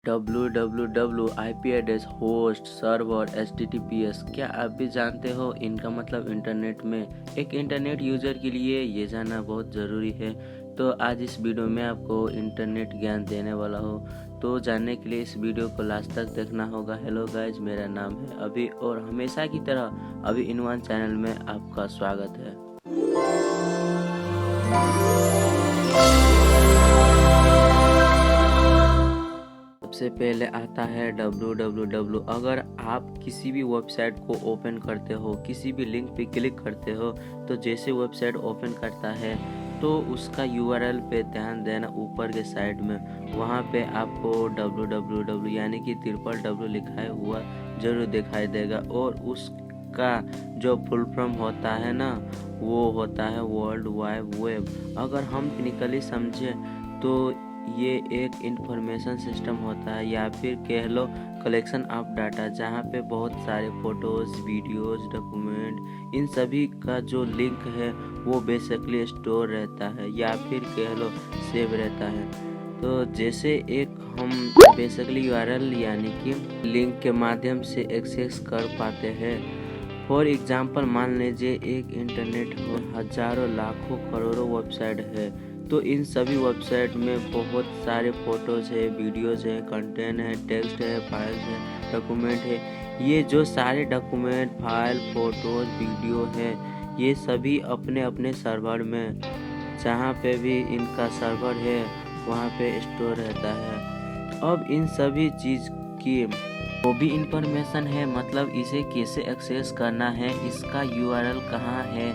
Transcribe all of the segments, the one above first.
www IP address, host, server, HTTPS। क्या आप भी जानते हो इनका मतलब इंटरनेट में? एक इंटरनेट यूज़र के लिए ये जानना बहुत ज़रूरी है। तो आज इस वीडियो में आपको इंटरनेट ज्ञान देने वाला हूँ। तो जानने के लिए इस वीडियो को लास्ट तक देखना होगा। हेलो गाइज, मेरा नाम है अभी और हमेशा की तरह अभी इन वन चैनल में आपका स्वागत है। सबसे पहले आता है www। अगर आप किसी भी वेबसाइट को ओपन करते हो, किसी भी लिंक पे क्लिक करते हो, तो जैसे वेबसाइट ओपन करता है तो उसका URL पे ध्यान देना। ऊपर के साइड में वहाँ पे आपको www यानी कि W लिखा हुआ जरूर दिखाई देगा और उसका जो फुल फॉर्म होता है ना, वो होता है वर्ल्ड वाइड वेब। अगर हम टेक्निकली समझें तो ये एक इंफॉर्मेशन सिस्टम होता है या फिर कह लो कलेक्शन ऑफ डाटा, जहाँ पे बहुत सारे फोटोज़, वीडियोज़, डॉक्यूमेंट, इन सभी का जो लिंक है वो बेसिकली स्टोर रहता है या फिर कह लो सेव रहता है। तो जैसे एक हम बेसिकली URL यानी कि लिंक के माध्यम से एक्सेस कर पाते हैं। फॉर एग्जाम्पल मान लीजिए एक इंटरनेट हो, हजारों लाखों करोड़ों वेबसाइट है, तो इन सभी वेबसाइट में बहुत सारे फोटोज़ है, वीडियोज़ है, कंटेंट है, टेक्स्ट है, फाइल्स है, डॉक्यूमेंट है। ये जो सारे डॉक्यूमेंट, फाइल, फोटोज़, वीडियो है, ये सभी अपने अपने सर्वर में, जहाँ पे भी इनका सर्वर है वहाँ पे स्टोर रहता है। अब इन सभी चीज़ की वो भी इंफॉर्मेशन है, मतलब इसे कैसे एक्सेस करना है, इसका URL कहाँ है,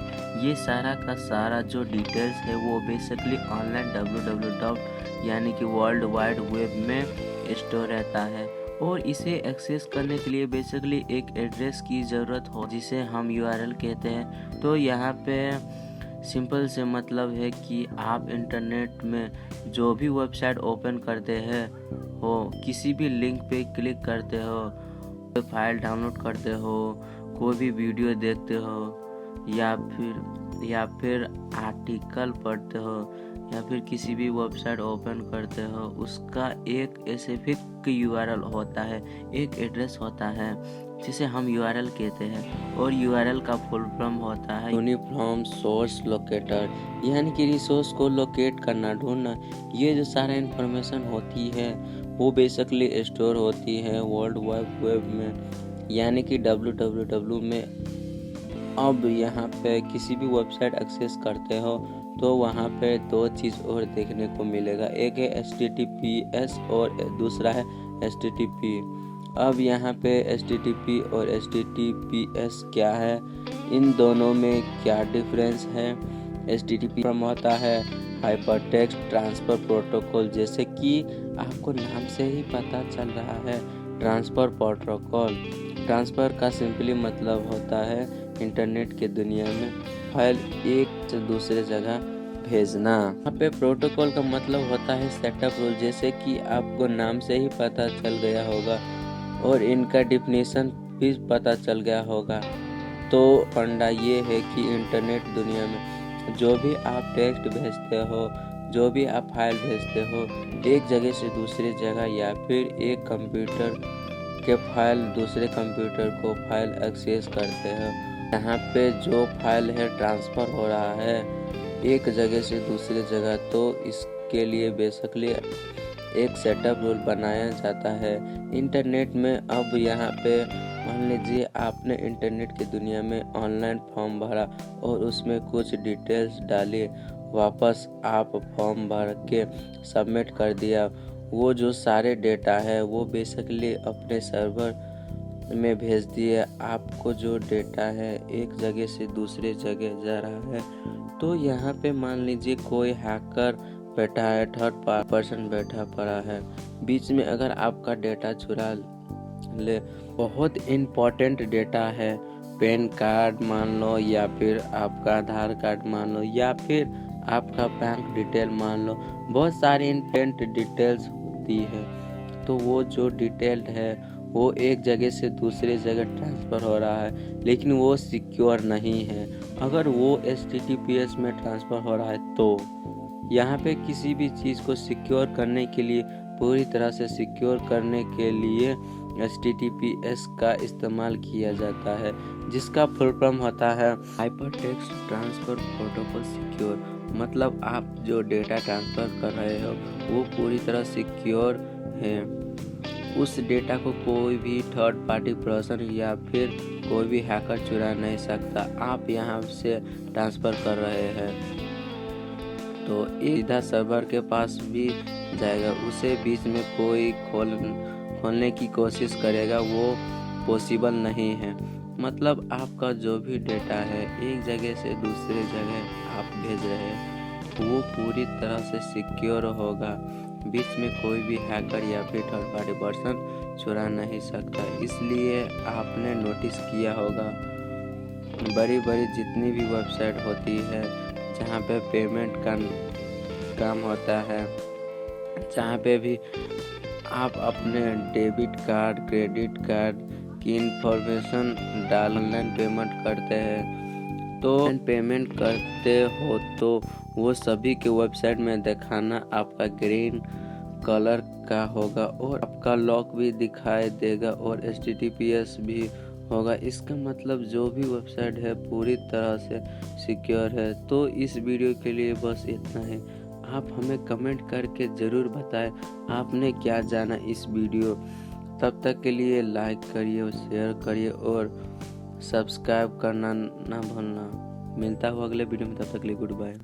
ये सारा का सारा जो डिटेल्स है वो बेसिकली ऑनलाइन www यानी कि वर्ल्ड वाइड वेब में स्टोर रहता है। और इसे एक्सेस करने के लिए बेसिकली एक एड्रेस की ज़रूरत हो जिसे हम URL कहते हैं। तो यहाँ पे सिंपल से मतलब है कि आप इंटरनेट में जो भी वेबसाइट ओपन करते हैं हो, किसी भी लिंक पे क्लिक करते हो, कोई फाइल डाउनलोड करते हो, कोई भी वीडियो देखते हो या फिर आर्टिकल पढ़ते हो या फिर किसी भी वेबसाइट ओपन करते हो, उसका एक स्पेसिफिक URL होता है, एक एड्रेस होता है जिसे हम URL कहते हैं। और URL का फुल फॉर्म होता है यूनिफॉर्म सोर्स लोकेटर, यानी कि रिसोर्स को लोकेट करना, ढूंढना। ये जो सारा इन्फॉर्मेशन होती है वो बेसिकली स्टोर होती है वर्ल्ड वाइड वेब में यानी कि www में। अब यहाँ पे किसी भी वेबसाइट एक्सेस करते हो तो वहाँ पे दो चीज़ और देखने को मिलेगा, एक है HTTPS और दूसरा है HTTP। अब यहाँ पे HTTP और HTTPS क्या है, इन दोनों में क्या डिफरेंस है? HTTP फॉर्म होता है हाइपरटेक्स्ट ट्रांसफ़र प्रोटोकॉल, जैसे कि आपको नाम से ही पता चल रहा है, ट्रांसफ़र प्रोटोकॉल। ट्रांसफ़र का सिंपली मतलब होता है इंटरनेट के दुनिया में फाइल एक से दूसरे जगह भेजना। यहाँ पे प्रोटोकॉल का मतलब होता है सेटअप रूल, जैसे कि आपको नाम से ही पता चल गया होगा और इनका डिफिनीशन भी पता चल गया होगा। तो फंडा ये है कि इंटरनेट दुनिया में जो भी आप टेक्स्ट भेजते हो, जो भी आप फाइल भेजते हो, एक जगह से दूसरी जगह या फिर एक कंप्यूटर के फाइल दूसरे कंप्यूटर को फाइल एक्सेस करते हो। यहाँ पे जो फाइल है ट्रांसफ़र हो रहा है एक जगह से दूसरी जगह, तो इसके लिए बेसिकली एक सेटअप रूल बनाया जाता है इंटरनेट में। अब यहाँ पे मान लीजिए आपने इंटरनेट की दुनिया में ऑनलाइन फॉर्म भरा और उसमें कुछ डिटेल्स डाली, वापस आप फॉर्म भर के सबमिट कर दिया। वो जो सारे डेटा है वो बेसिकली अपने सर्वर में भेज दिए। आपको जो डेटा है एक जगह से दूसरे जगह जा रहा है। तो यहाँ पे मान लीजिए कोई हैकर बैठा है, थर्ड पर्सन बैठा पड़ा है बीच में, अगर आपका डेटा चुरा ले, बहुत इम्पोर्टेंट डेटा है, पैन कार्ड मान लो या फिर आपका आधार कार्ड मान लो या फिर आपका बैंक डिटेल मान लो, बहुत सारी इम्पोर्टेंट डिटेल्स होती है। तो वो जो डिटेल है वो एक जगह से दूसरे जगह ट्रांसफ़र हो रहा है, लेकिन वो सिक्योर नहीं है। अगर वो HTTPS में ट्रांसफ़र हो रहा है तो यहाँ पे किसी भी चीज़ को सिक्योर करने के लिए पूरी तरह से सिक्योर करने के लिए HTTPS का इस्तेमाल किया जाता है, जिसका फुल फॉर्म होता है हाइपरटेक्स्ट ट्रांसफर प्रोटोकॉल सिक्योर। मतलब आप जो डेटा ट्रांसफ़र कर रहे हो वो पूरी तरह सिक्योर है। उस डेटा को कोई भी थर्ड पार्टी पर्सन या फिर कोई भी हैकर चुरा नहीं सकता। आप यहाँ से ट्रांसफ़र कर रहे हैं तो ये सीधा सर्वर के पास भी जाएगा, उसे बीच में कोई खोलने की कोशिश करेगा वो पॉसिबल नहीं है। मतलब आपका जो भी डेटा है एक जगह से दूसरे जगह आप भेज रहे हैं वो पूरी तरह से सिक्योर होगा, बीच में कोई भी हैकर या फिर थर्ड पार्टी पर्सन चुरा नहीं सकता। इसलिए आपने नोटिस किया होगा बड़ी बड़ी जितनी भी वेबसाइट होती है जहाँ पे पेमेंट का काम होता है, जहाँ पे भी आप अपने डेबिट कार्ड क्रेडिट कार्ड की इंफॉर्मेशन डाल ऑनलाइन पेमेंट करते हैं तो पेमेंट करते हो तो वो सभी के वेबसाइट में दिखाना आपका ग्रीन कलर का होगा और आपका लॉक भी दिखाई देगा और HTTPS भी होगा। इसका मतलब जो भी वेबसाइट है पूरी तरह से सिक्योर है। तो इस वीडियो के लिए बस इतना ही। आप हमें कमेंट करके ज़रूर बताएं आपने क्या जाना इस वीडियो। तब तक के लिए लाइक करिए और शेयर करिए और सब्सक्राइब करना ना भूलना। मिलता हूँ अगले वीडियो में, तब तक के लिए गुड बाय।